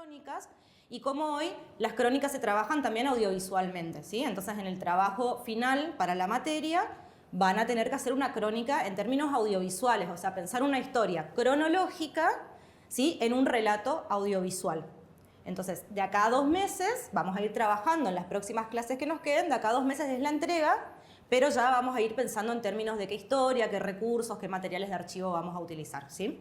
crónicas y como hoy las crónicas se trabajan también audiovisualmente, ¿sí? Entonces en el trabajo final para la materia van a tener que hacer una crónica en términos audiovisuales, o sea, pensar una historia cronológica, ¿sí?, en un relato audiovisual. Entonces, de acá a 2 meses vamos a ir trabajando en las próximas clases que nos queden, de acá a 2 meses es la entrega, pero ya vamos a ir pensando en términos de qué historia, qué recursos, qué materiales de archivo vamos a utilizar, ¿sí?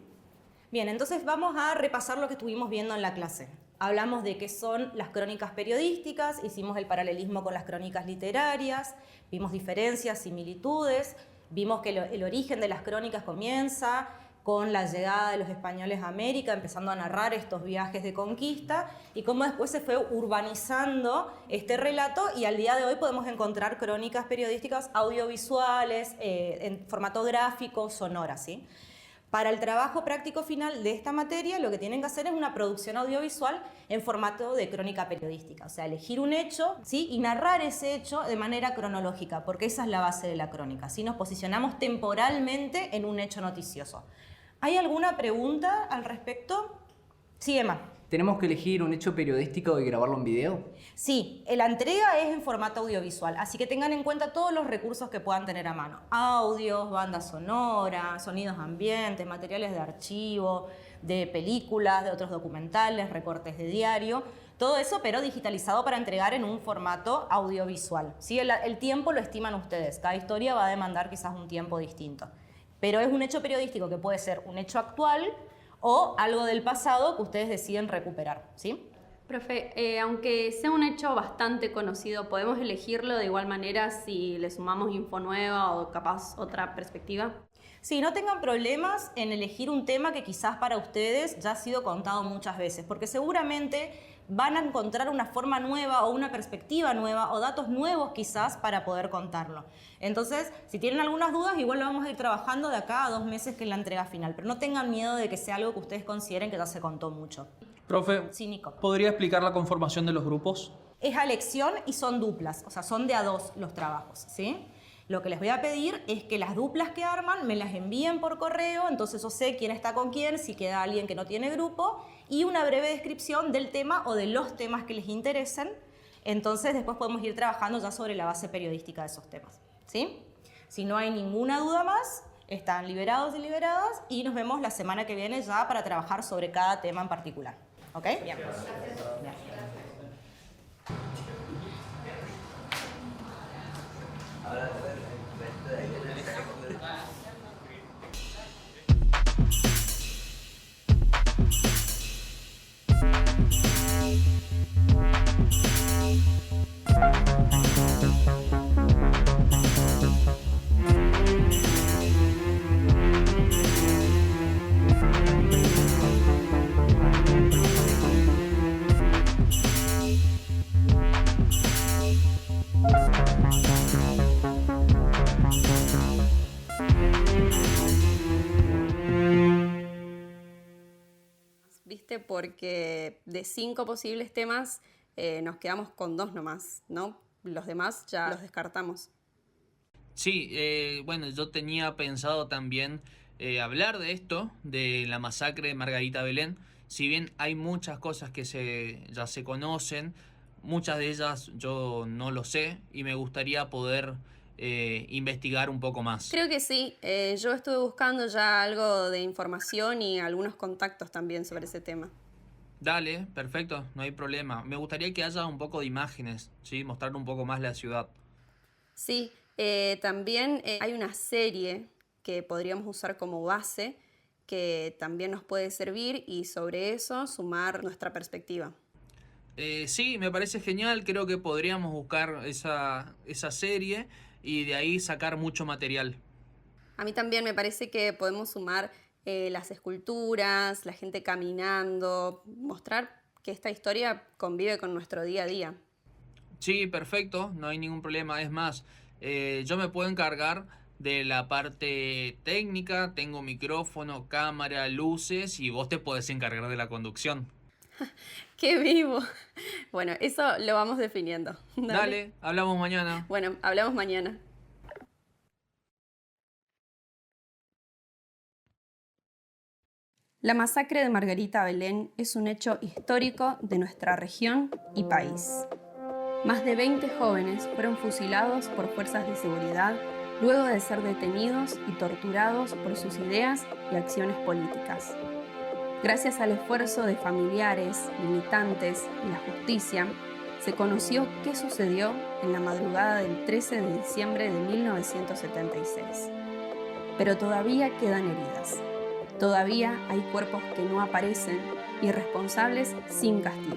Bien, entonces vamos a repasar lo que estuvimos viendo en la clase. Hablamos de qué son las crónicas periodísticas, hicimos el paralelismo con las crónicas literarias, vimos diferencias, similitudes, vimos que el origen de las crónicas comienza con la llegada de los españoles a América, empezando a narrar estos viajes de conquista, y cómo después se fue urbanizando este relato, y al día de hoy podemos encontrar crónicas periodísticas audiovisuales, en formato gráfico, sonora, ¿sí? Para el trabajo práctico final de esta materia, lo que tienen que hacer es una producción audiovisual en formato de crónica periodística, o sea, elegir un hecho, ¿sí?, y narrar ese hecho de manera cronológica, porque esa es la base de la crónica, ¿sí? Nos posicionamos temporalmente en un hecho noticioso. ¿Hay alguna pregunta al respecto? Sí, Emma. ¿Tenemos que elegir un hecho periodístico y grabarlo en video? Sí, la entrega es en formato audiovisual, así que tengan en cuenta todos los recursos que puedan tener a mano. Audios, bandas sonoras, sonidos ambientes, materiales de archivo, de películas, de otros documentales, recortes de diario, todo eso, pero digitalizado para entregar en un formato audiovisual. ¿Sí? El tiempo lo estiman ustedes, cada historia va a demandar quizás un tiempo distinto. Pero es un hecho periodístico que puede ser un hecho actual o algo del pasado que ustedes deciden recuperar, ¿sí? Profe, aunque sea un hecho bastante conocido, ¿podemos elegirlo de igual manera si le sumamos info nueva o capaz otra perspectiva? Sí, no tengan problemas en elegir un tema que quizás para ustedes ya ha sido contado muchas veces, porque seguramente van a encontrar una forma nueva o una perspectiva nueva o datos nuevos quizás para poder contarlo. Entonces, si tienen algunas dudas, igual lo vamos a ir trabajando de acá a 2 meses, que es la entrega final, pero no tengan miedo de que sea algo que ustedes consideren que ya se contó mucho. Profe, Sí, Nico. ¿podría explicar la conformación de los grupos? Es a elección y son duplas, o sea, son de a 2 los trabajos, ¿sí? Lo que les voy a pedir es que las duplas que arman me las envíen por correo, entonces yo sé quién está con quién, si queda alguien que no tiene grupo, y una breve descripción del tema o de los temas que les interesen. Entonces después podemos ir trabajando ya sobre la base periodística de esos temas, ¿sí? Si no hay ninguna duda más, están liberados y liberadas, y nos vemos la semana que viene ya para trabajar sobre cada tema en particular. ¿Ok? Bien. Bien. ¿Viste? Porque de 5 posibles temas nos quedamos con 2 nomás, ¿no? Los demás ya los descartamos. Sí, bueno, yo tenía pensado también hablar de esto, de la masacre de Margarita Belén. Si bien hay muchas cosas que ya se conocen, muchas de ellas yo no lo sé y me gustaría poder investigar un poco más. Creo que sí. Yo estuve buscando ya algo de información y algunos contactos también sobre ese tema. Dale, perfecto, no hay problema. Me gustaría que haya un poco de imágenes, ¿sí? Mostrar un poco más la ciudad. Sí, también hay una serie que podríamos usar como base que también nos puede servir y sobre eso sumar nuestra perspectiva. Sí, me parece genial, creo que podríamos buscar esa serie y de ahí sacar mucho material. A mí también me parece que podemos sumar las esculturas, la gente caminando, mostrar que esta historia convive con nuestro día a día. Sí, perfecto, no hay ningún problema. Es más, yo me puedo encargar de la parte técnica, tengo micrófono, cámara, luces y vos te podés encargar de la conducción. ¡Qué vivo! Bueno, eso lo vamos definiendo. Dale, hablamos mañana. Bueno, hablamos mañana. La masacre de Margarita Belén es un hecho histórico de nuestra región y país. Más de 20 jóvenes fueron fusilados por fuerzas de seguridad luego de ser detenidos y torturados por sus ideas y acciones políticas. Gracias al esfuerzo de familiares, militantes y la justicia, se conoció qué sucedió en la madrugada del 13 de diciembre de 1976. Pero todavía quedan heridas. Todavía hay cuerpos que no aparecen y responsables sin castigo.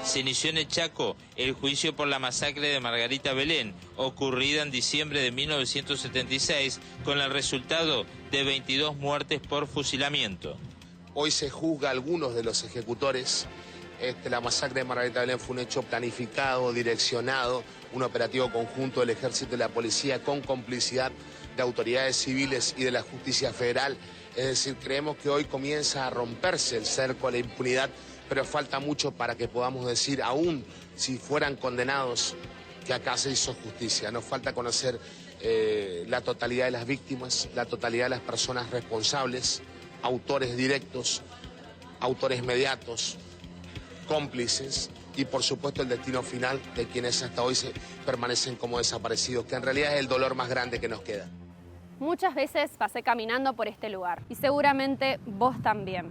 Se inició en el Chaco el juicio por la masacre de Margarita Belén, ocurrida en diciembre de 1976, con el resultado de 22 muertes por fusilamiento. Hoy se juzga a algunos de los ejecutores. La masacre de Margarita Belén fue un hecho planificado, direccionado, un operativo conjunto del Ejército y la Policía con complicidad de autoridades civiles y de la Justicia Federal. Es decir, creemos que hoy comienza a romperse el cerco a la impunidad, pero falta mucho para que podamos decir, aún si fueran condenados, que acá se hizo justicia. Nos falta conocer la totalidad de las víctimas, la totalidad de las personas responsables, autores directos, autores mediatos, cómplices y por supuesto el destino final de quienes hasta hoy permanecen como desaparecidos, que en realidad es el dolor más grande que nos queda. Muchas veces pasé caminando por este lugar y seguramente vos también.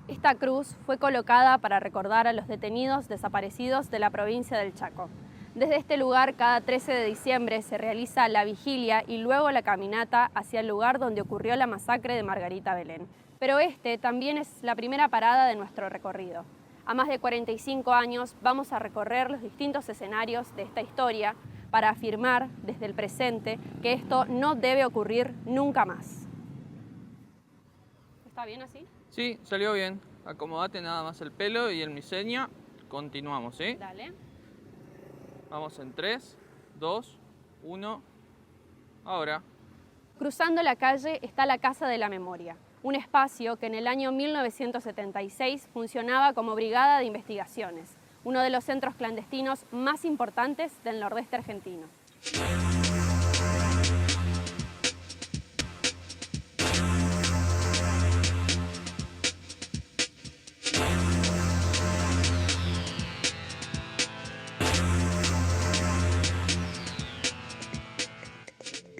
Esta cruz fue colocada para recordar a los detenidos desaparecidos de la provincia del Chaco. Desde este lugar, cada 13 de diciembre se realiza la vigilia y luego la caminata hacia el lugar donde ocurrió la masacre de Margarita Belén. Pero este también es la primera parada de nuestro recorrido. A más de 45 años vamos a recorrer los distintos escenarios de esta historia para afirmar desde el presente que esto no debe ocurrir nunca más. ¿Está bien así? Sí, salió bien. Acomodate nada más el pelo y el miseño. Continuamos, ¿sí? Dale. Vamos en 3, 2, 1. Ahora. Cruzando la calle está la Casa de la Memoria, un espacio que en el año 1976 funcionaba como brigada de investigaciones, uno de los centros clandestinos más importantes del nordeste argentino.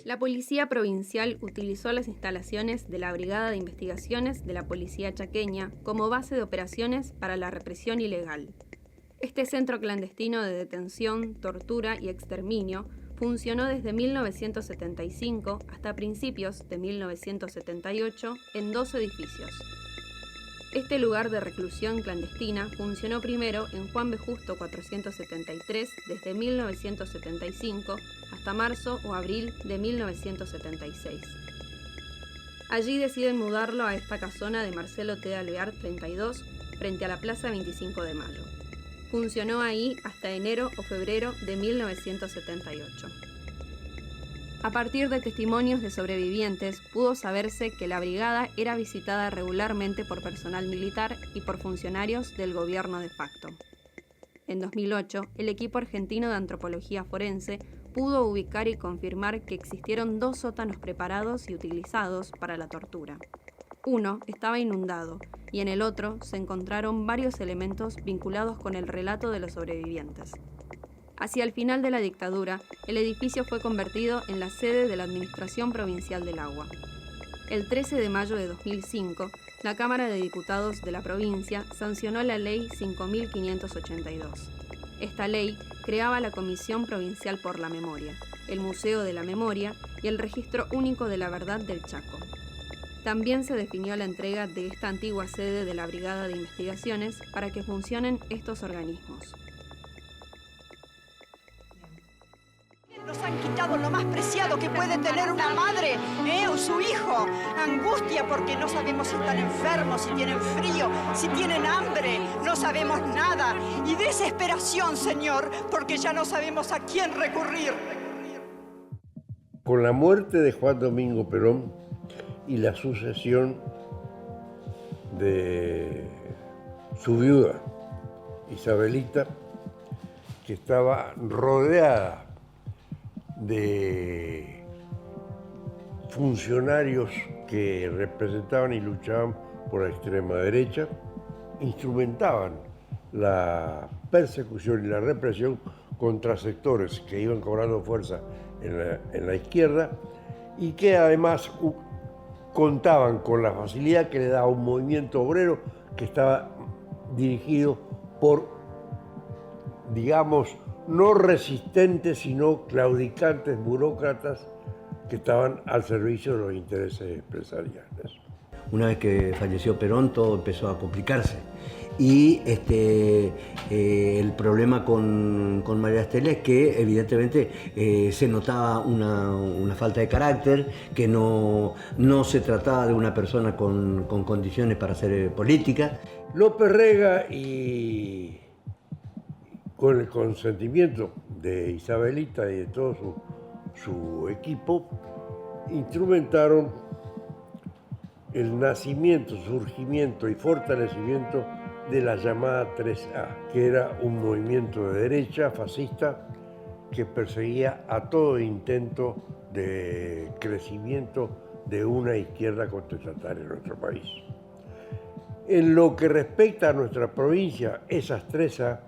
La Policía Provincial utilizó las instalaciones de la Brigada de Investigaciones de la Policía Chaqueña como base de operaciones para la represión ilegal. Este centro clandestino de detención, tortura y exterminio funcionó desde 1975 hasta principios de 1978 en 2 edificios. Este lugar de reclusión clandestina funcionó primero en Juan B. Justo 473 desde 1975 hasta marzo o abril de 1976. Allí deciden mudarlo a esta casona de Marcelo T. Alvear 32 frente a la Plaza 25 de Mayo. Funcionó ahí hasta enero o febrero de 1978. A partir de testimonios de sobrevivientes, pudo saberse que la brigada era visitada regularmente por personal militar y por funcionarios del gobierno de facto. En 2008, el equipo argentino de antropología forense pudo ubicar y confirmar que existieron 2 sótanos preparados y utilizados para la tortura. Uno estaba inundado y en el otro se encontraron varios elementos vinculados con el relato de los sobrevivientes. Hacia el final de la dictadura, el edificio fue convertido en la sede de la Administración Provincial del Agua. El 13 de mayo de 2005, la Cámara de Diputados de la provincia sancionó la Ley 5582. Esta ley creaba la Comisión Provincial por la Memoria, el Museo de la Memoria y el Registro Único de la Verdad del Chaco. También se definió la entrega de esta antigua sede de la Brigada de Investigaciones para que funcionen estos organismos. Nos han quitado lo más preciado que puede tener una madre, o su hijo. Angustia porque no sabemos si están enfermos, si tienen frío, si tienen hambre. No sabemos nada. Y desesperación, Señor, porque ya no sabemos a quién recurrir. Con la muerte de Juan Domingo Perón y la sucesión de su viuda, Isabelita, que estaba rodeada de funcionarios que representaban y luchaban por la extrema derecha, instrumentaban la persecución y la represión contra sectores que iban cobrando fuerza en la izquierda y que además contaban con la facilidad que le daba un movimiento obrero que estaba dirigido por, digamos, no resistentes, sino claudicantes burócratas que estaban al servicio de los intereses empresariales. Una vez que falleció Perón, todo empezó a complicarse. Y el problema con María Estela es que evidentemente se notaba una falta de carácter, que no se trataba de una persona con condiciones para hacer política. López Rega, y con el consentimiento de Isabelita y de todo su equipo, instrumentaron el nacimiento, surgimiento y fortalecimiento de la llamada 3A, que era un movimiento de derecha fascista que perseguía a todo intento de crecimiento de una izquierda contestataria en nuestro país. En lo que respecta a nuestra provincia, esas 3A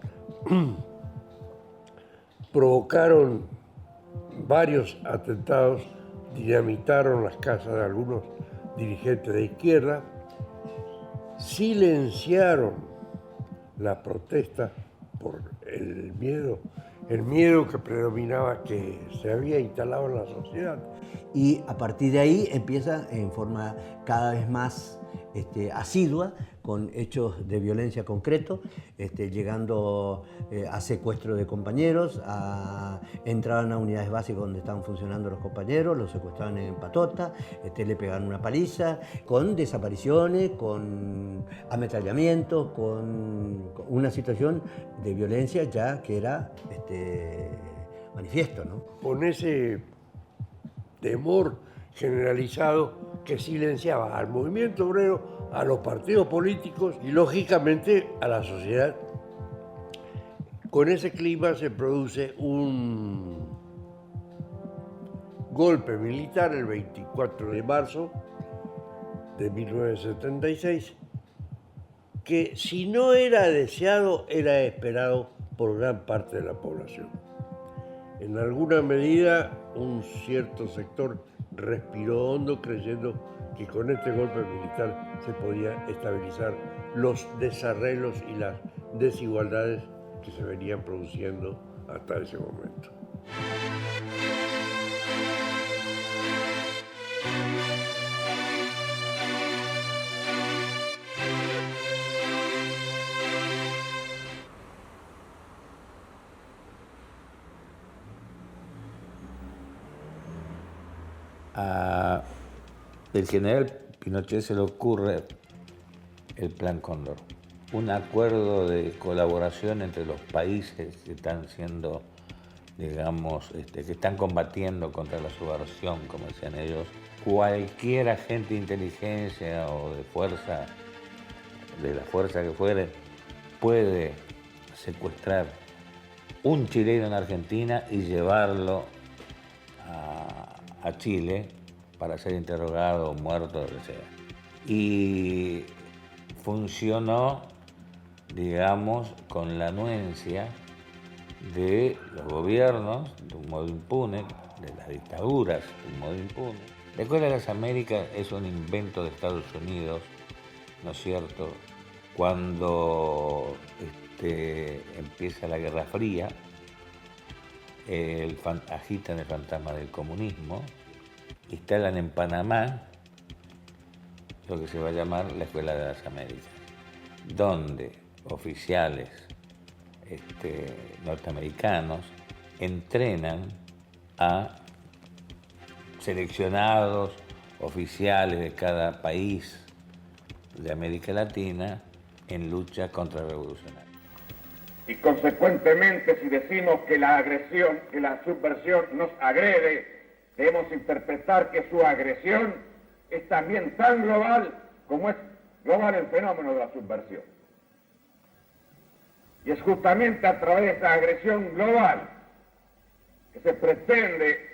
provocaron varios atentados, dinamitaron las casas de algunos dirigentes de izquierda, silenciaron la protesta por el miedo que predominaba, que se había instalado en la sociedad. Y a partir de ahí empieza en forma cada vez más asidua, con hechos de violencia concretos, llegando a secuestro de compañeros, entraban a unidades básicas donde estaban funcionando los compañeros, los secuestraban en patota, le pegaban una paliza, con desapariciones, con ametrallamientos, con una situación de violencia ya que era manifiesto, ¿no? Con ese temor generalizado que silenciaba al movimiento obrero, a los partidos políticos y lógicamente a la sociedad. Con ese clima se produce un golpe militar el 24 de marzo de 1976, que si no era deseado, era esperado por gran parte de la población. En alguna medida, un cierto sector respiró hondo creyendo que con este golpe militar se podía estabilizar los desarreglos y las desigualdades que se venían produciendo hasta ese momento. Del general Pinochet se le ocurre el Plan Cóndor, un acuerdo de colaboración entre los países que están siendo, digamos, que están combatiendo contra la subversión, como decían ellos. Cualquier agente de inteligencia o de fuerza, de la fuerza que fuere, puede secuestrar un chileno en Argentina y llevarlo a Chile para ser interrogado, muerto, lo que sea. Y funcionó, digamos, con la anuencia de los gobiernos, de un modo impune, de las dictaduras, de un modo impune. La Escuela de las Américas es un invento de Estados Unidos, ¿no es cierto? Cuando empieza la Guerra Fría, agitan el fantasma del comunismo, instalan en Panamá lo que se va a llamar la Escuela de las Américas, donde oficiales norteamericanos entrenan a seleccionados oficiales de cada país de América Latina en lucha contrarrevolucionaria. Y consecuentemente, si decimos que la agresión, que la subversión nos agrede, debemos interpretar que su agresión es también tan global como es global el fenómeno de la subversión. Y es justamente a través de esa agresión global que se pretende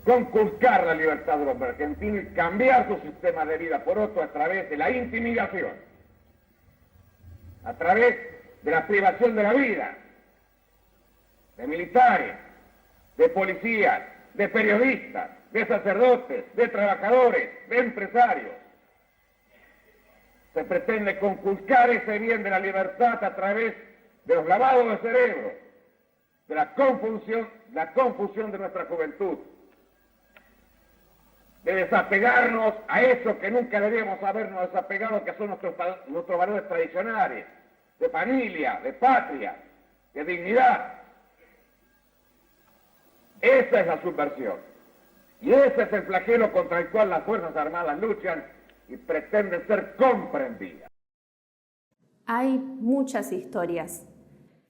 conculcar la libertad del hombre argentino y cambiar su sistema de vida por otro a través de la intimidación, a través de la privación de la vida, de militares, de policías, de periodistas, de sacerdotes, de trabajadores, de empresarios. Se pretende conculcar ese bien de la libertad a través de los lavados de cerebro, de la confusión de nuestra juventud, de desapegarnos a eso que nunca debíamos habernos desapegado, que son nuestros valores tradicionales, de familia, de patria, de dignidad. Esa es la subversión. Y ese es el flagelo contra el cual las Fuerzas Armadas luchan y pretenden ser comprendidas. Hay muchas historias.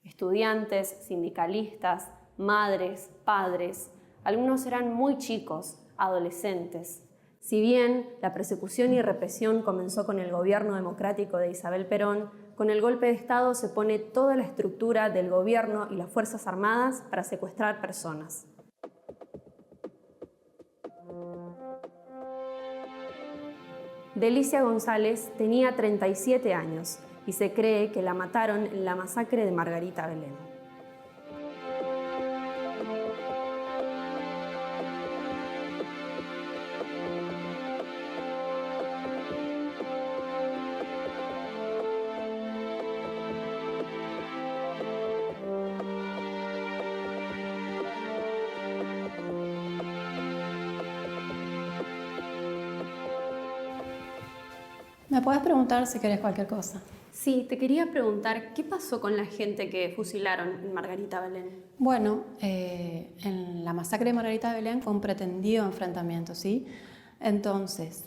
Estudiantes, sindicalistas, madres, padres. Algunos eran muy chicos, adolescentes. Si bien la persecución y represión comenzó con el gobierno democrático de Isabel Perón, con el golpe de Estado se pone toda la estructura del gobierno y las Fuerzas Armadas para secuestrar personas. Delicia González tenía 37 años y se cree que la mataron en la masacre de Margarita Belén. ¿Me puedes preguntar si querés cualquier cosa? Sí, te quería preguntar, ¿qué pasó con la gente que fusilaron en Margarita Belén? Bueno, en la masacre de Margarita Belén fue un pretendido enfrentamiento, ¿sí? Entonces,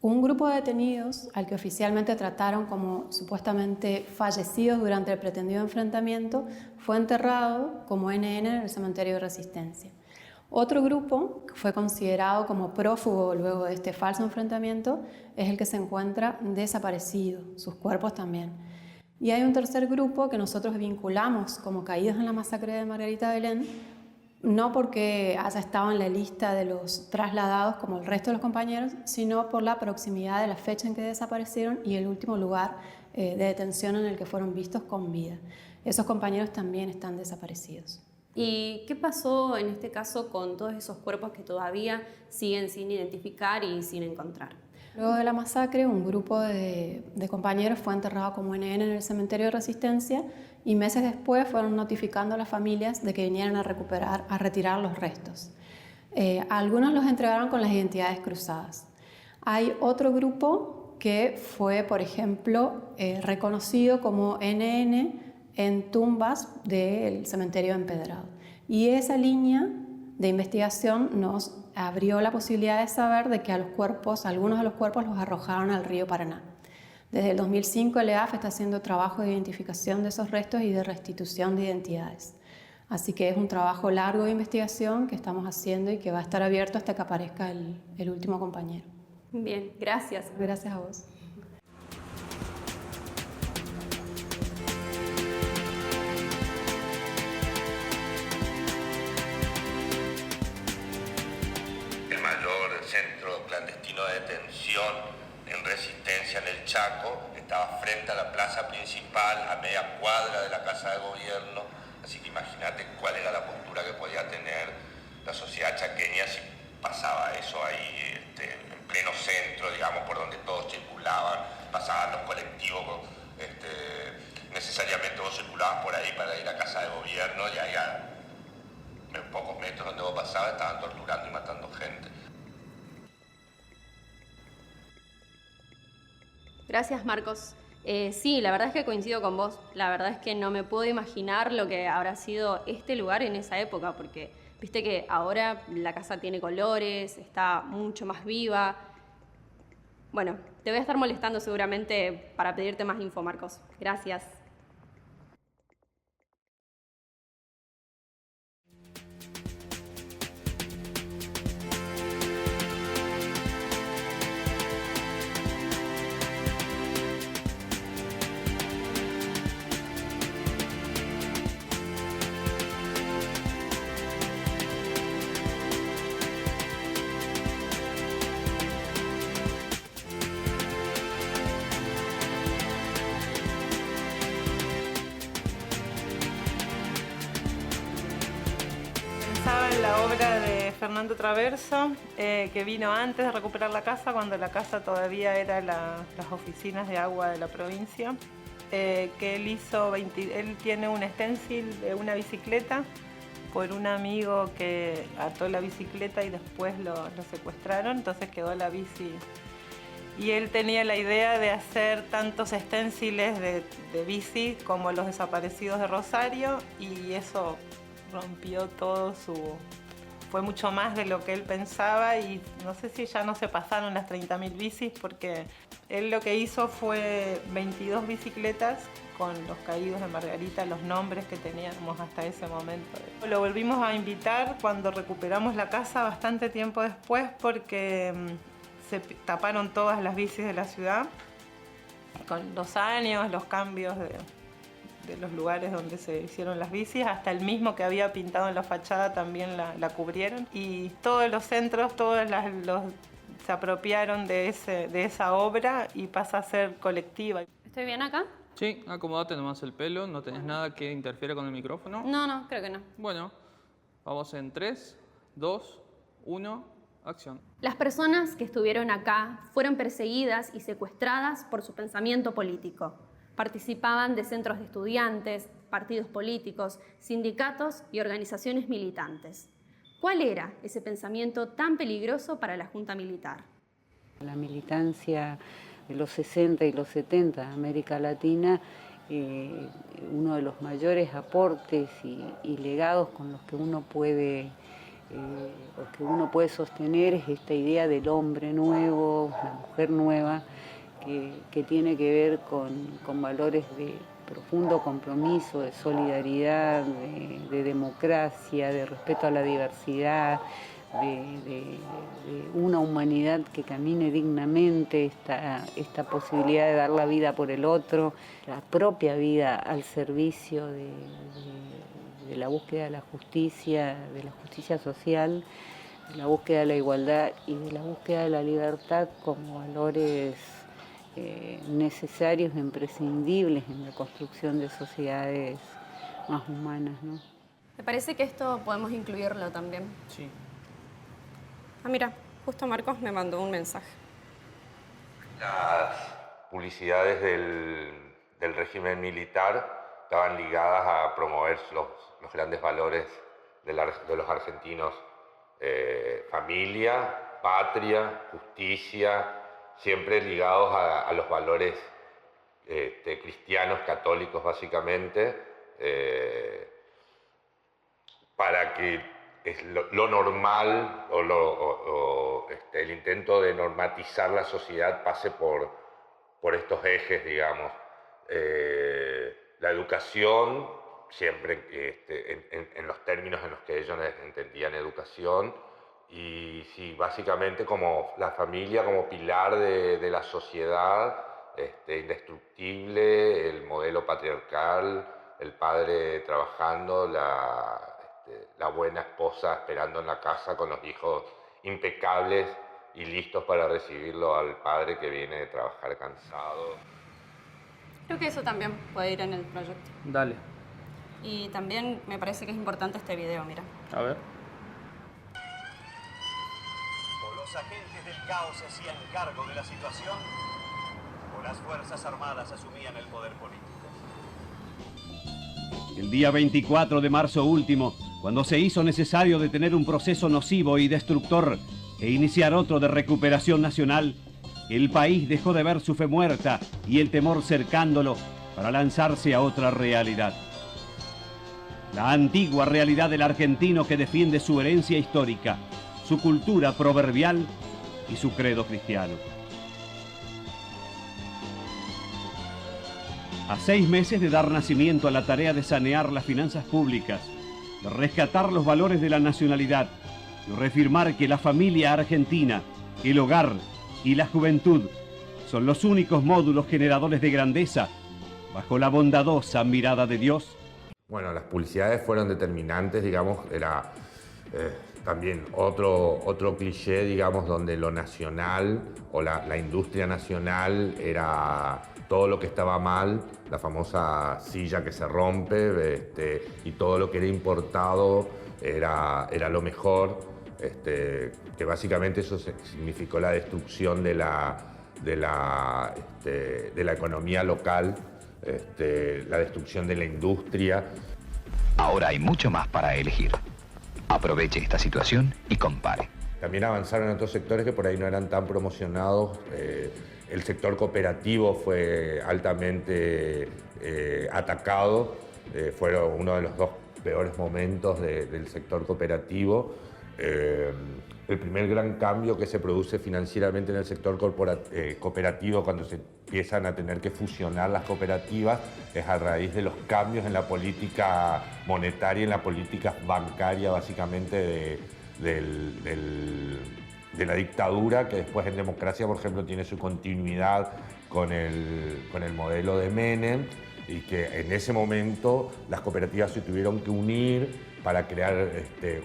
un grupo de detenidos al que oficialmente trataron como supuestamente fallecidos durante el pretendido enfrentamiento fue enterrado como NN en el cementerio de Resistencia. Otro grupo que fue considerado como prófugo luego de este falso enfrentamiento es el que se encuentra desaparecido, sus cuerpos también. Y hay un tercer grupo que nosotros vinculamos como caídos en la masacre de Margarita Belén, no porque haya estado en la lista de los trasladados como el resto de los compañeros, sino por la proximidad de la fecha en que desaparecieron y el último lugar de detención en el que fueron vistos con vida. Esos compañeros también están desaparecidos. ¿Y qué pasó en este caso con todos esos cuerpos que todavía siguen sin identificar y sin encontrar? Luego de la masacre, un grupo de compañeros fue enterrado como NN en el cementerio de Resistencia y meses después fueron notificando a las familias de que vinieran a retirar los restos. Algunos los entregaron con las identidades cruzadas. Hay otro grupo que fue, por ejemplo, reconocido como NN en tumbas del cementerio empedrado. Y esa línea de investigación nos abrió la posibilidad de saber de que algunos de los cuerpos los arrojaron al río Paraná. Desde el 2005 el EAF está haciendo trabajo de identificación de esos restos y de restitución de identidades. Así que es un trabajo largo de investigación que estamos haciendo y que va a estar abierto hasta que aparezca el último compañero. Bien, gracias. Gracias a vos. Centro clandestino de detención en Resistencia en el Chaco, estaba frente a la plaza principal, a media cuadra de la Casa de Gobierno, así que imagínate cuál era la postura que podía tener la sociedad chaqueña si pasaba eso ahí en pleno centro, digamos, por donde todos circulaban, pasaban los colectivos, necesariamente vos circulabas por ahí para ir a Casa de Gobierno y ahí a pocos metros donde vos pasabas estaban torturando y matando gente. Gracias, Marcos. Sí, la verdad es que coincido con vos. La verdad es que no me puedo imaginar lo que habrá sido este lugar en esa época, porque viste que ahora la casa tiene colores, está mucho más viva. Bueno, te voy a estar molestando seguramente para pedirte más info, Marcos. Gracias. obra de Fernando Traverso, que vino antes de recuperar la casa, cuando la casa todavía era las oficinas de agua de la provincia. Que él hizo, él tiene un stencil de una bicicleta por un amigo que ató la bicicleta y después lo secuestraron, entonces quedó la bici. Y él tenía la idea de hacer tantos stenciles de bici como los desaparecidos de Rosario, y eso rompió todo fue mucho más de lo que él pensaba, y no sé si ya no se pasaron las 30.000 bicis, porque él lo que hizo fue 22 bicicletas con los caídos de Margarita, los nombres que teníamos hasta ese momento. Lo volvimos a invitar cuando recuperamos la casa bastante tiempo después, porque se taparon todas las bicis de la ciudad. Con los años, los cambios de los lugares donde se hicieron las bicis, hasta el mismo que había pintado en la fachada también la cubrieron, y todos los centros, se apropiaron de esa obra y pasa a ser colectiva. ¿Estoy bien acá? Sí, acomodate nomás el pelo, no tenés nada que interfiera con el micrófono. No, creo que no. Bueno, vamos en 3, 2, 1, acción. Las personas que estuvieron acá fueron perseguidas y secuestradas por su pensamiento político. Participaban de centros de estudiantes, partidos políticos, sindicatos y organizaciones militantes. ¿Cuál era ese pensamiento tan peligroso para la Junta Militar? La militancia de los 60 y los 70 de América Latina, uno de los mayores aportes y legados con los que uno puede sostener es esta idea del hombre nuevo, la mujer nueva, que tiene que ver con valores de profundo compromiso, de solidaridad, de democracia, de respeto a la diversidad, de una humanidad que camine dignamente, esta posibilidad de dar la vida por el otro, la propia vida al servicio de la búsqueda de la justicia social, de la búsqueda de la igualdad y de la búsqueda de la libertad como valores necesarios e imprescindibles en la construcción de sociedades más humanas, ¿no? Me parece que esto podemos incluirlo también. Sí. Ah, mira, justo Marcos me mandó un mensaje. Las publicidades del régimen militar estaban ligadas a promover los grandes valores de los argentinos, familia, patria, justicia, siempre ligados a los valores cristianos, católicos básicamente, para que lo normal el intento de normatizar la sociedad pase por estos ejes, digamos. La educación, siempre en los términos en los que ellos entendían educación, y sí, básicamente como la familia como pilar de la sociedad, indestructible, el modelo patriarcal, el padre trabajando, la buena esposa esperando en la casa con los hijos impecables y listos para recibirlo al padre que viene de trabajar cansado. Creo que eso también puede ir en el proyecto. Dale. Y también me parece que es importante este video, mira. A ver. O los agentes del caos se hacían cargo de la situación, o las Fuerzas Armadas asumían el poder político. El día 24 de marzo último, cuando se hizo necesario detener un proceso nocivo y destructor e iniciar otro de recuperación nacional, el país dejó de ver su fe muerta y el temor cercándolo para lanzarse a otra realidad. La antigua realidad del argentino que defiende su herencia histórica, su cultura proverbial y su credo cristiano. A 6 meses de dar nacimiento a la tarea de sanear las finanzas públicas, de rescatar los valores de la nacionalidad, de reafirmar que la familia argentina, el hogar y la juventud son los únicos módulos generadores de grandeza, bajo la bondadosa mirada de Dios. Bueno, las publicidades fueron determinantes, digamos, era también otro cliché, digamos, donde lo nacional o la industria nacional era todo lo que estaba mal, la famosa silla que se rompe, y todo lo que era importado era lo mejor, que básicamente eso significó la destrucción de la economía local, la destrucción de la industria. Ahora hay mucho más para elegir. Aproveche esta situación y compare. También avanzaron en otros sectores que por ahí no eran tan promocionados. El sector cooperativo fue altamente atacado. Fueron uno de los dos peores momentos del sector cooperativo. El primer gran cambio que se produce financieramente en el sector cooperativo cuando se empiezan a tener que fusionar las cooperativas es a raíz de los cambios en la política monetaria y en la política bancaria, básicamente de la dictadura, que después en democracia, por ejemplo, tiene su continuidad con el modelo de Menem, y que en ese momento las cooperativas se tuvieron que unir para crear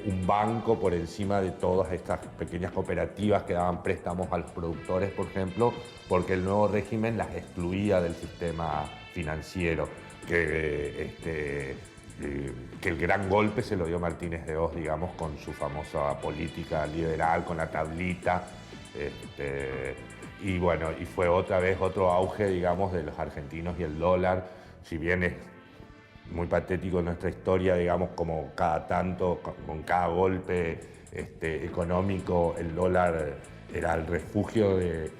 un banco por encima de todas estas pequeñas cooperativas que daban préstamos a los productores, por ejemplo, porque el nuevo régimen las excluía del sistema financiero, que el gran golpe se lo dio Martínez de Hoz, digamos, con su famosa política liberal, con la tablita, y bueno, y fue otra vez otro auge, digamos, de los argentinos y el dólar. Si bien es muy patético nuestra historia, digamos, como cada tanto, con cada golpe económico, el dólar era el refugio de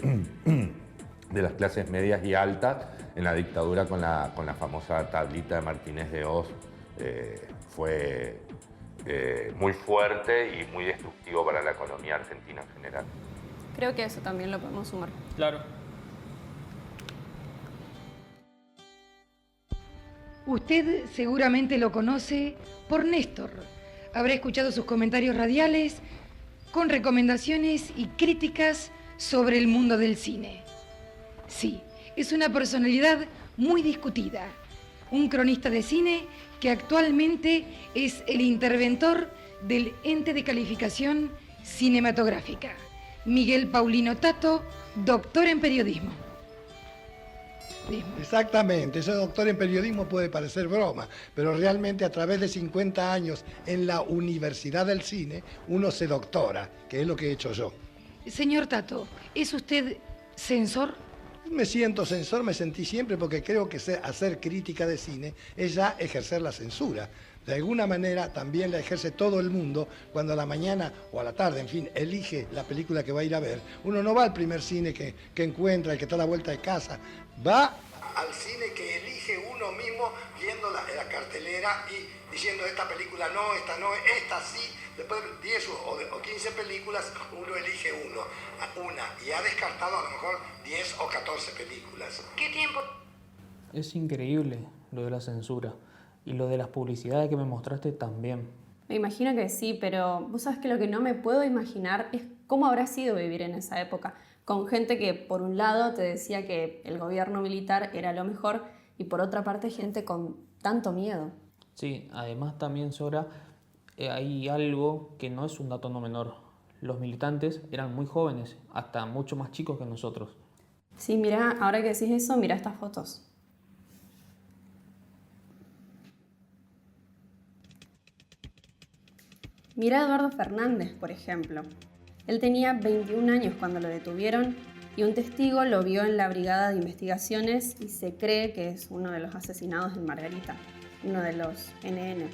las clases medias y altas. En la dictadura, con la famosa tablita de Martínez de Hoz, fue muy fuerte y muy destructivo para la economía argentina en general. Creo que eso también lo podemos sumar. Claro. Usted seguramente lo conoce por Néstor. Habrá escuchado sus comentarios radiales con recomendaciones y críticas sobre el mundo del cine. Sí, es una personalidad muy discutida, un cronista de cine que actualmente es el interventor del ente de calificación cinematográfica, Miguel Paulino Tato, doctor en periodismo. Exactamente, ese doctor en periodismo puede parecer broma, pero realmente a través de 50 años en la Universidad del Cine uno se doctora, que es lo que he hecho yo. Señor Tato, ¿es usted censor? Me siento censor, me sentí siempre, porque creo que hacer crítica de cine es ya ejercer la censura. De alguna manera también la ejerce todo el mundo cuando a la mañana o a la tarde, en fin, elige la película que va a ir a ver. Uno no va al primer cine que encuentra, el que está a la vuelta de casa, va al cine que elige uno mismo, viendo la cartelera y diciendo esta película no, esta no, esta sí. Después de 10 o 15 películas uno elige una y ha descartado a lo mejor 10 o 14 películas. ¿Qué tiempo? Es increíble lo de la censura. Y lo de las publicidades que me mostraste también. Me imagino que sí, pero vos sabés que lo que no me puedo imaginar es cómo habrá sido vivir en esa época, con gente que por un lado te decía que el gobierno militar era lo mejor y por otra parte gente con tanto miedo. Sí, además también, Sora, hay algo que no es un dato no menor. Los militantes eran muy jóvenes, hasta mucho más chicos que nosotros. Sí, mira, ahora que decís eso, mira estas fotos. Mira a Eduardo Fernández, por ejemplo. Él tenía 21 años cuando lo detuvieron y un testigo lo vio en la Brigada de Investigaciones y se cree que es uno de los asesinados en Margarita, uno de los NN.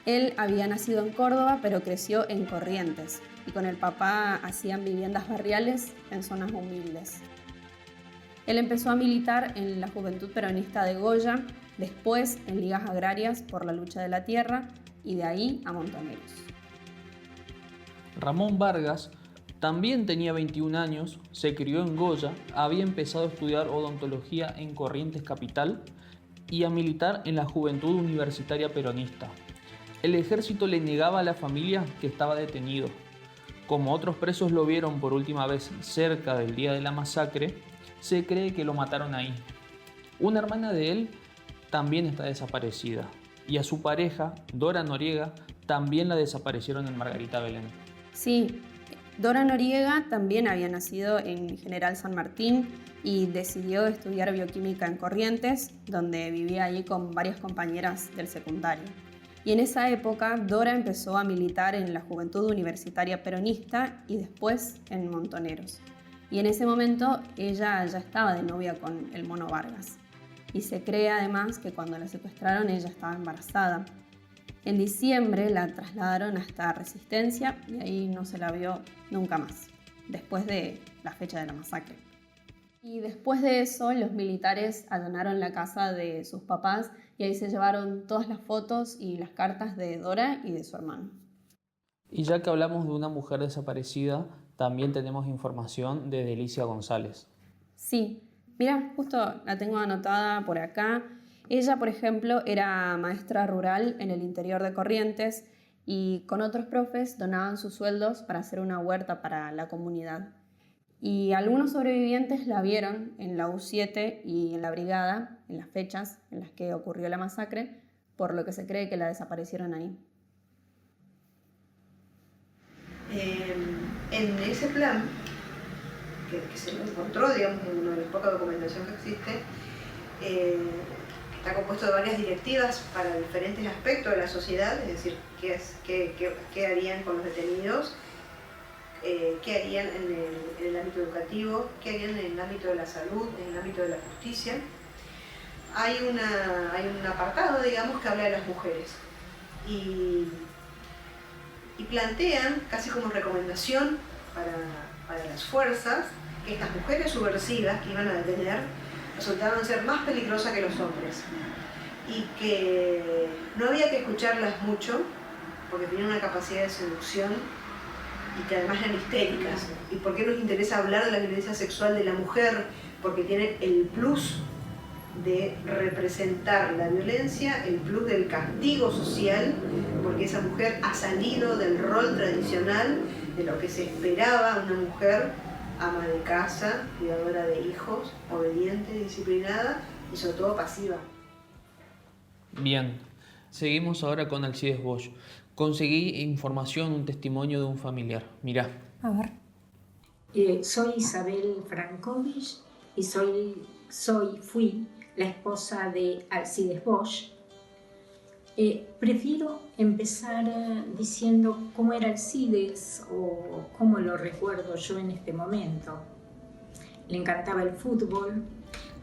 Él había nacido en Córdoba, pero creció en Corrientes y con el papá hacían viviendas barriales en zonas humildes. Él empezó a militar en la Juventud Peronista de Goya, después en ligas agrarias por la lucha de la tierra y de ahí a Montoneros. Ramón Vargas también tenía 21 años, se crió en Goya, había empezado a estudiar odontología en Corrientes Capital y a militar en la Juventud Universitaria Peronista. El ejército le negaba a la familia que estaba detenido. Como otros presos lo vieron por última vez cerca del día de la masacre, se cree que lo mataron ahí. Una hermana de él también está desaparecida y a su pareja, Dora Noriega, también la desaparecieron en Margarita Belén. Sí, Dora Noriega también había nacido en General San Martín y decidió estudiar bioquímica en Corrientes, donde vivía allí con varias compañeras del secundario. Y en esa época Dora empezó a militar en la Juventud Universitaria Peronista y después en Montoneros. Y en ese momento ella ya estaba de novia con el Mono Vargas. Y se cree además que cuando la secuestraron ella estaba embarazada. En diciembre la trasladaron hasta Resistencia y ahí no se la vio nunca más, después de la fecha de la masacre. Y después de eso los militares allanaron la casa de sus papás y ahí se llevaron todas las fotos y las cartas de Dora y de su hermano. Y ya que hablamos de una mujer desaparecida, también tenemos información de Delicia González. Sí, mira, justo la tengo anotada por acá. Ella, por ejemplo, era maestra rural en el interior de Corrientes y con otros profes donaban sus sueldos para hacer una huerta para la comunidad. Y algunos sobrevivientes la vieron en la U7 y en la brigada, en las fechas en las que ocurrió la masacre, por lo que se cree que la desaparecieron ahí. En ese plan, que se lo encontró, digamos, en una de las pocas documentación que existe, está compuesto de varias directivas para diferentes aspectos de la sociedad, es decir, qué harían con los detenidos, qué harían en el ámbito educativo, qué harían en el ámbito de la salud, en el ámbito de la justicia. Hay un apartado, digamos, que habla de las mujeres y plantean, casi como recomendación para las fuerzas, que estas mujeres subversivas que iban a detener resultaban ser más peligrosas que los hombres y que no había que escucharlas mucho porque tenían una capacidad de seducción y que además eran histéricas. ¿Y por qué nos interesa hablar de la violencia sexual de la mujer? Porque tiene el plus de representar la violencia, el plus del castigo social, porque esa mujer ha salido del rol tradicional de lo que se esperaba una mujer ama de casa, cuidadora de hijos, obediente, disciplinada y sobre todo pasiva. Bien, seguimos ahora con Alcides Bosch. Conseguí información, un testimonio de un familiar. Mirá. A ver. Soy Isabel Frankovich y fui la esposa de Alcides Bosch. Prefiero empezar diciendo cómo era Alcides o cómo lo recuerdo yo en este momento. Le encantaba el fútbol,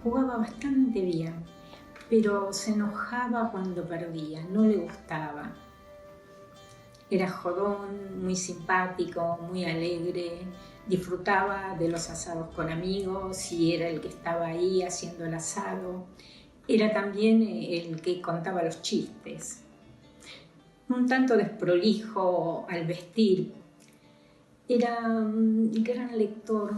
jugaba bastante bien, pero se enojaba cuando perdía, no le gustaba. Era jodón, muy simpático, muy alegre, disfrutaba de los asados con amigos y era el que estaba ahí haciendo el asado. Era también el que contaba los chistes. Un tanto desprolijo al vestir. Era un gran lector.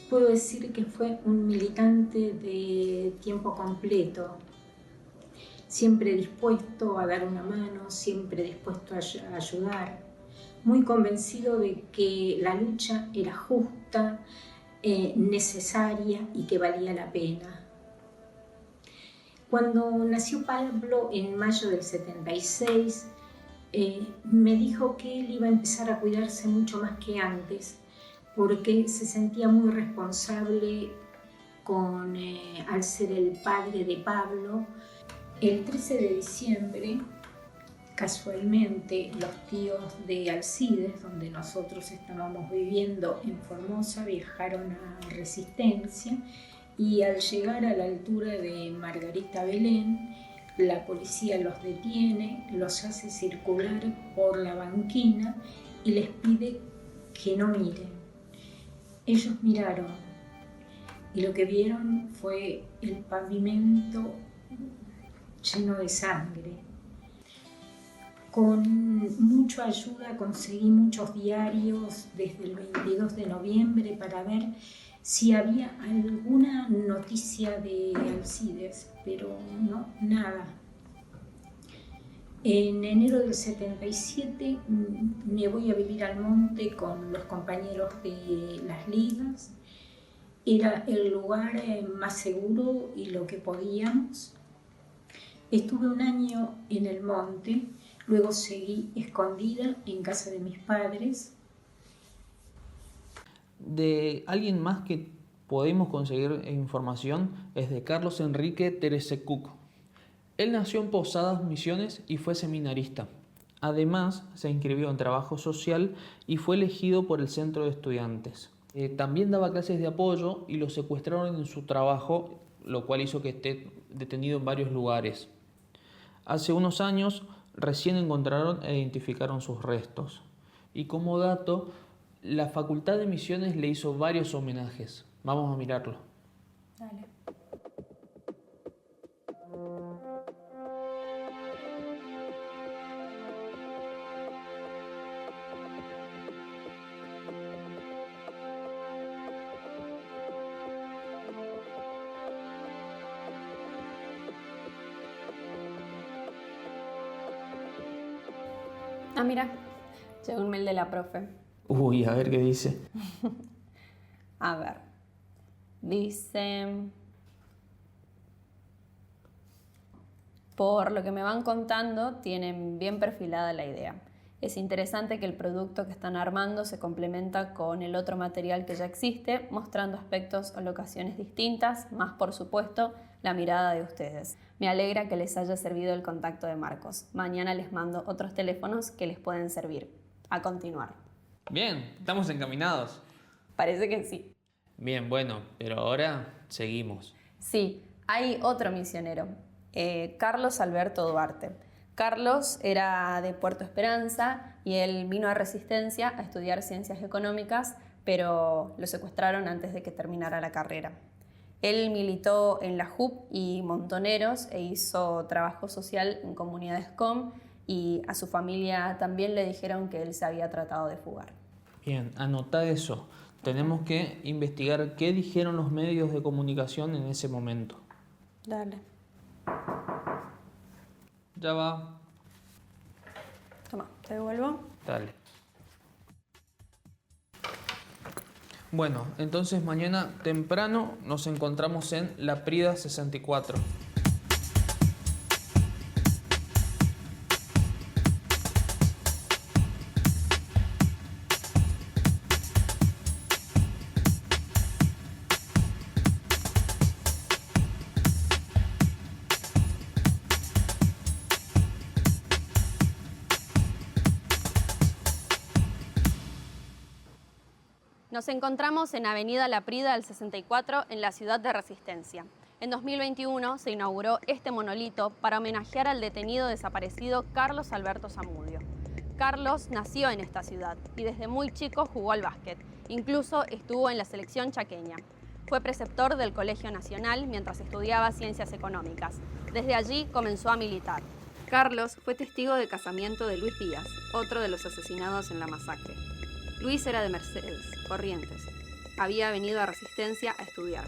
Puedo decir que fue un militante de tiempo completo. Siempre dispuesto a dar una mano, siempre dispuesto a ayudar. Muy convencido de que la lucha era justa, necesaria y que valía la pena. Cuando nació Pablo en mayo del 76, me dijo que él iba a empezar a cuidarse mucho más que antes, porque se sentía muy responsable al ser el padre de Pablo. El 13 de diciembre, casualmente, los tíos de Alcides, donde nosotros estábamos viviendo en Formosa, viajaron a Resistencia y al llegar a la altura de Margarita Belén, la policía los detiene, los hace circular por la banquina y les pide que no miren. Ellos miraron y lo que vieron fue el pavimento lleno de sangre. Con mucha ayuda conseguí muchos diarios desde el 22 de noviembre para ver si había alguna noticia de Alcides, pero no, nada. En enero del 77 me voy a vivir al monte con los compañeros de las ligas. Era el lugar más seguro y lo que podíamos. Estuve un año en el monte Luego seguí escondida en casa de mis padres. De alguien más que podemos conseguir información es de Carlos Enrique Teresecuc. Él nació en Posadas Misiones y fue seminarista. Además, se inscribió en trabajo social y fue elegido por el centro de estudiantes. También daba clases de apoyo y lo secuestraron en su trabajo, lo cual hizo que esté detenido en varios lugares. Hace unos años recién encontraron e identificaron sus restos. Y como dato, la Facultad de Misiones le hizo varios homenajes. Vamos a mirarlo. Dale. Ah, mira, llegó un mail de la profe. Uy, a ver qué dice. A ver, dice... Por lo que me van contando, tienen bien perfilada la idea. Es interesante que el producto que están armando se complementa con el otro material que ya existe, mostrando aspectos o locaciones distintas, más por supuesto la mirada de ustedes. Me alegra que les haya servido el contacto de Marcos. Mañana les mando otros teléfonos que les pueden servir. A continuar. Bien, estamos encaminados. Parece que sí. Bien, bueno, pero ahora seguimos. Sí, hay otro misionero, Carlos Alberto Duarte. Carlos era de Puerto Esperanza y él vino a Resistencia a estudiar ciencias económicas, pero lo secuestraron antes de que terminara la carrera. Él militó en la JUP y Montoneros e hizo trabajo social en comunidades COM, y a su familia también le dijeron que él se había tratado de fugar. Bien, anota eso. Tenemos que investigar qué dijeron los medios de comunicación en ese momento. Dale. Ya va. Toma, te devuelvo. Dale. Bueno, entonces mañana temprano nos encontramos en La Prida 64. Nos encontramos en Avenida La Prida al 64 en la ciudad de Resistencia. En 2021 se inauguró este monolito para homenajear al detenido desaparecido Carlos Alberto Zamudio. Carlos nació en esta ciudad y desde muy chico jugó al básquet. Incluso estuvo en la selección chaqueña. Fue preceptor del Colegio Nacional mientras estudiaba Ciencias Económicas. Desde allí comenzó a militar. Carlos fue testigo del casamiento de Luis Díaz, otro de los asesinados en la masacre. Luis era de Mercedes, Corrientes. Había venido a Resistencia a estudiar.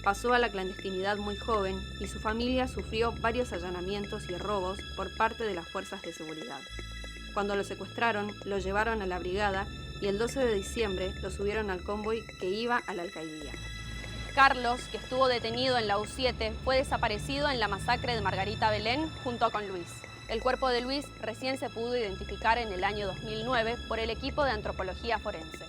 Pasó a la clandestinidad muy joven y su familia sufrió varios allanamientos y robos por parte de las fuerzas de seguridad. Cuando lo secuestraron, lo llevaron a la brigada y el 12 de diciembre lo subieron al convoy que iba a la alcaidía. Carlos, que estuvo detenido en la U7, fue desaparecido en la masacre de Margarita Belén junto con Luis. El cuerpo de Luis recién se pudo identificar en el año 2009 por el equipo de antropología forense.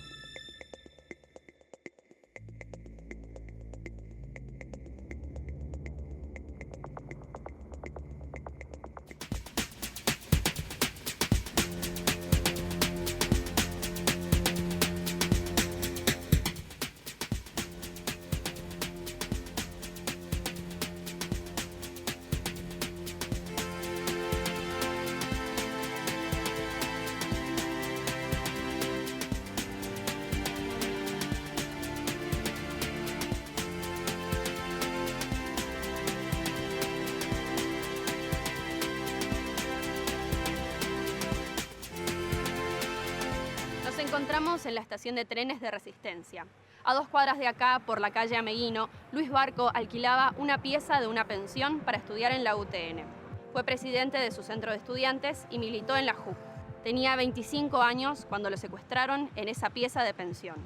Nos encontramos en la estación de trenes de Resistencia. A 2 cuadras de acá, por la calle Ameguino, Luis Barco alquilaba una pieza de una pensión para estudiar en la UTN. Fue presidente de su centro de estudiantes y militó en la JUP. Tenía 25 años cuando lo secuestraron en esa pieza de pensión.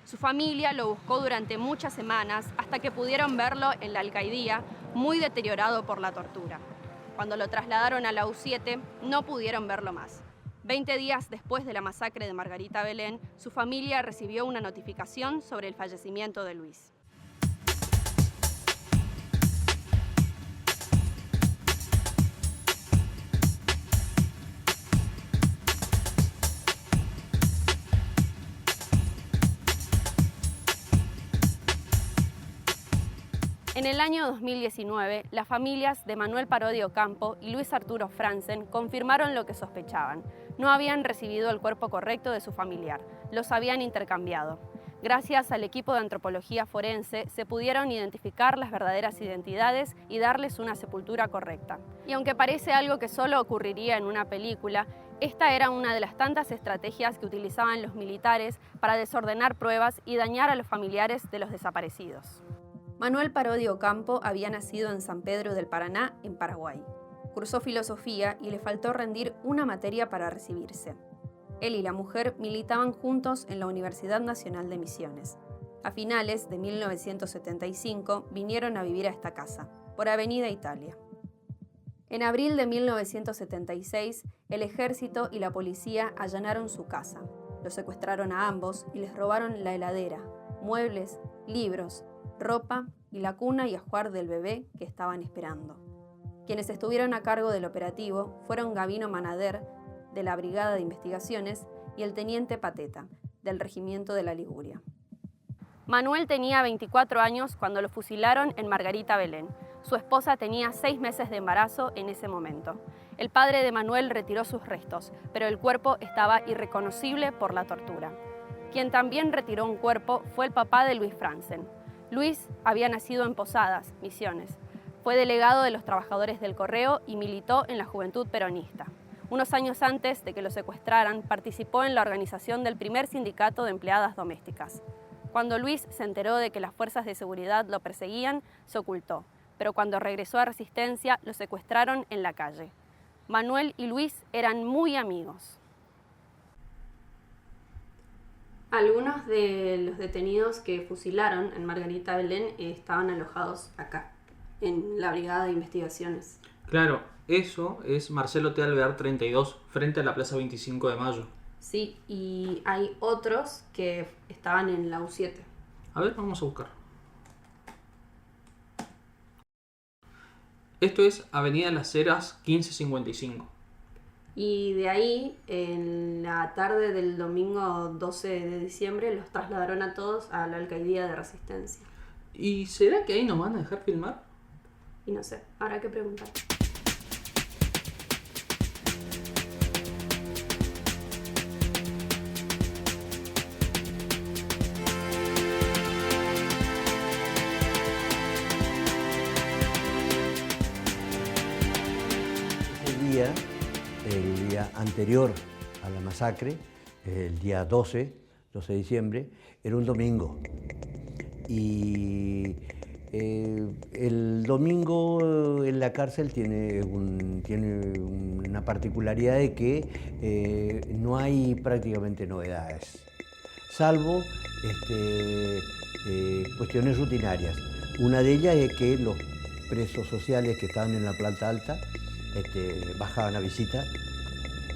Su familia lo buscó durante muchas semanas hasta que pudieron verlo en la alcaidía, muy deteriorado por la tortura. Cuando lo trasladaron a la U7, no pudieron verlo más. 20 días después de la masacre de Margarita Belén, su familia recibió una notificación sobre el fallecimiento de Luis. En el año 2019, las familias de Manuel Parodi Ocampo y Luis Arturo Franzen confirmaron lo que sospechaban. No habían recibido el cuerpo correcto de su familiar, los habían intercambiado. Gracias al equipo de antropología forense se pudieron identificar las verdaderas identidades y darles una sepultura correcta. Y aunque parece algo que solo ocurriría en una película, esta era una de las tantas estrategias que utilizaban los militares para desordenar pruebas y dañar a los familiares de los desaparecidos. Manuel Parodi Ocampo había nacido en San Pedro del Paraná, en Paraguay. Cursó filosofía y le faltó rendir una materia para recibirse. Él y la mujer militaban juntos en la Universidad Nacional de Misiones. A finales de 1975 vinieron a vivir a esta casa, por Avenida Italia. En abril de 1976, el ejército y la policía allanaron su casa. Los secuestraron a ambos y les robaron la heladera, muebles, libros, ropa y la cuna y ajuar del bebé que estaban esperando. Quienes estuvieron a cargo del operativo fueron Gabino Manader, de la Brigada de Investigaciones, y el teniente Pateta, del Regimiento de la Liguria. Manuel tenía 24 años cuando lo fusilaron en Margarita Belén. Su esposa tenía 6 meses de embarazo en ese momento. El padre de Manuel retiró sus restos, pero el cuerpo estaba irreconocible por la tortura. Quien también retiró un cuerpo fue el papá de Luis Franzen. Luis había nacido en Posadas, Misiones. Fue delegado de los trabajadores del correo y militó en la Juventud Peronista. Unos años antes de que lo secuestraran, participó en la organización del primer sindicato de empleadas domésticas. Cuando Luis se enteró de que las fuerzas de seguridad lo perseguían, se ocultó, pero cuando regresó a Resistencia, lo secuestraron en la calle. Manuel y Luis eran muy amigos. Algunos de los detenidos que fusilaron en Margarita Belén estaban alojados acá, en la Brigada de Investigaciones. Claro, eso es Marcelo T. Alvear 32, frente a la Plaza 25 de Mayo. Sí, y hay otros que estaban en la U7. A ver, vamos a buscar. Esto es Avenida Las Heras 1555. Y de ahí, en la tarde del domingo 12 de diciembre, los trasladaron a todos a la Alcaidía de Resistencia. ¿Y será que ahí nos van a dejar filmar? Y no sé, habrá que preguntar. El día anterior a la masacre, el día 12 de diciembre, era un domingo. Y el domingo en la cárcel tiene una particularidad de que no hay prácticamente novedades, salvo cuestiones rutinarias. Una de ellas es que los presos sociales que estaban en la planta alta bajaban a visita.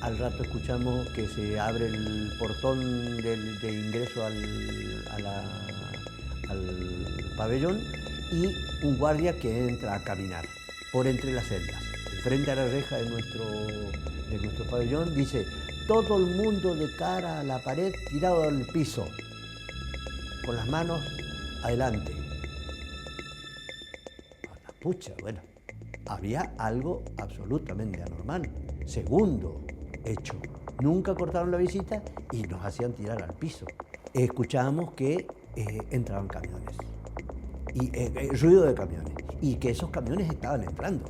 Al rato escuchamos que se abre el portón de ingreso al pabellón y un guardia que entra a caminar por entre las celdas. Frente a la reja de nuestro pabellón dice: todo el mundo de cara a la pared, tirado al piso, con las manos adelante. Pucha, bueno. Había algo absolutamente anormal. Segundo hecho, nunca cortaron la visita y nos hacían tirar al piso. Escuchábamos que entraban camiones, y ruido de camiones, y que esos camiones estaban entrando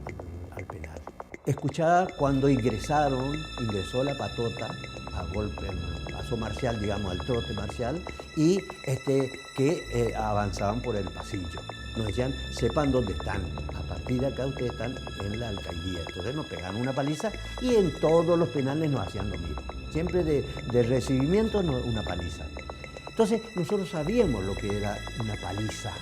al penal. Escuchaba cuando ingresó la patota a golpe, al paso marcial, digamos, al trote marcial, y que avanzaban por el pasillo. Nos decían: sepan dónde están. A partir de acá ustedes están en la alcaidía. Entonces nos pegaban una paliza y en todos los penales nos hacían lo mismo. Siempre de recibimiento una paliza. Entonces nosotros sabíamos lo que era una paliza.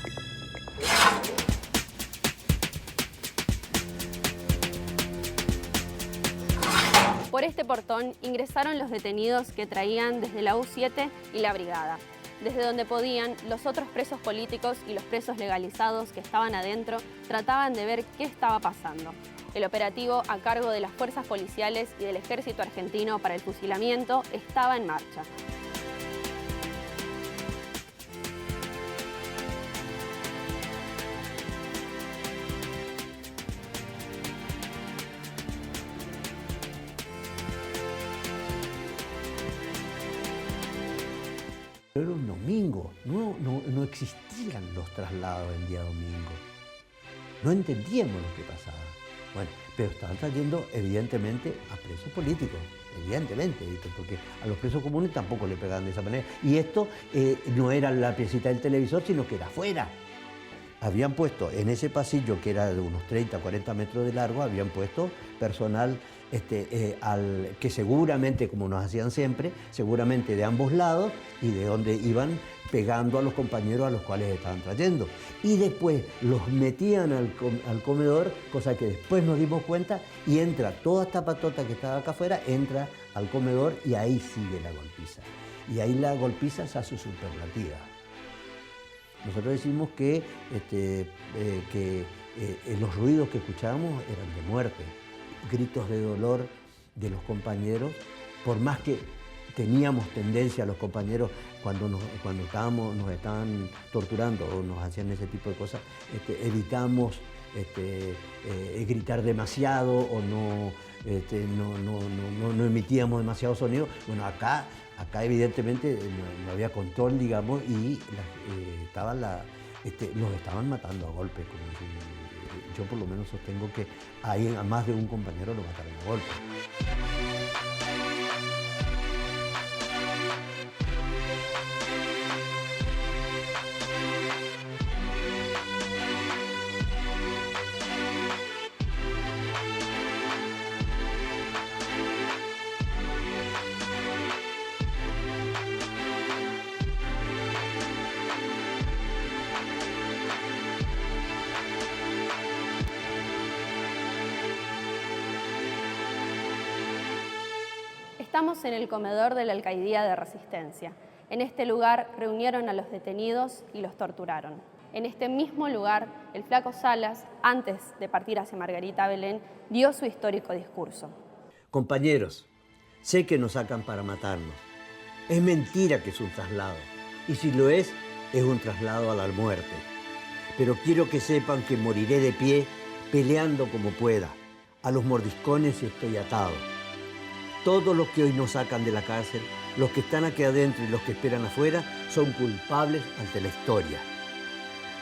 Por este portón ingresaron los detenidos que traían desde la U7 y la brigada. Desde donde podían, los otros presos políticos y los presos legalizados que estaban adentro trataban de ver qué estaba pasando. El operativo a cargo de las fuerzas policiales y del ejército argentino para el fusilamiento estaba en marcha. Era un domingo, no existían los traslados en día domingo. No entendíamos lo que pasaba. Bueno, pero estaban trayendo evidentemente a presos políticos, evidentemente, ¿viste? Porque a los presos comunes tampoco le pegaban de esa manera. Y esto no era la piecita del televisor, sino que era afuera. Habían puesto en ese pasillo, que era de unos 30, 40 metros de largo, habían puesto personal que seguramente, como nos hacían siempre, seguramente de ambos lados y de donde iban pegando a los compañeros a los cuales estaban trayendo. Y después los metían al comedor, cosa que después nos dimos cuenta, y entra toda esta patota que estaba acá afuera, entra al comedor y ahí sigue la golpiza. Y ahí la golpiza se hace superlativa. Nosotros decimos que los ruidos que escuchábamos eran de muerte, gritos de dolor de los compañeros, por más que teníamos tendencia a los compañeros cuando nos estaban torturando o nos hacían ese tipo de cosas, evitamos gritar demasiado o no emitíamos demasiado sonido. Bueno, acá evidentemente no había control, digamos, y los estaban matando a golpes. Yo por lo menos sostengo que ahí a más de un compañero lo mataron a golpes. Estamos en el comedor de la Alcaidía de Resistencia. En este lugar reunieron a los detenidos y los torturaron. En este mismo lugar, el flaco Salas, antes de partir hacia Margarita Belén, dio su histórico discurso. Compañeros, sé que nos sacan para matarnos. Es mentira que es un traslado. Y si lo es un traslado a la muerte. Pero quiero que sepan que moriré de pie, peleando como pueda. A los mordiscones estoy atado. Todos los que hoy nos sacan de la cárcel, los que están aquí adentro y los que esperan afuera, son culpables ante la historia.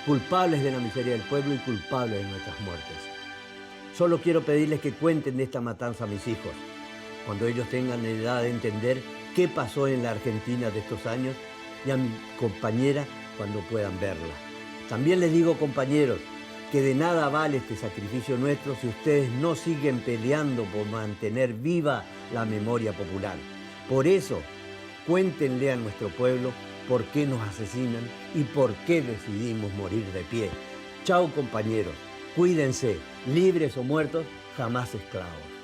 Culpables de la miseria del pueblo y culpables de nuestras muertes. Solo quiero pedirles que cuenten de esta matanza a mis hijos, cuando ellos tengan la edad de entender qué pasó en la Argentina de estos años, y a mi compañera cuando puedan verla. También les digo, compañeros, que de nada vale este sacrificio nuestro si ustedes no siguen peleando por mantener viva la memoria popular. Por eso, cuéntenle a nuestro pueblo por qué nos asesinan y por qué decidimos morir de pie. Chao, compañeros, cuídense, libres o muertos, jamás esclavos.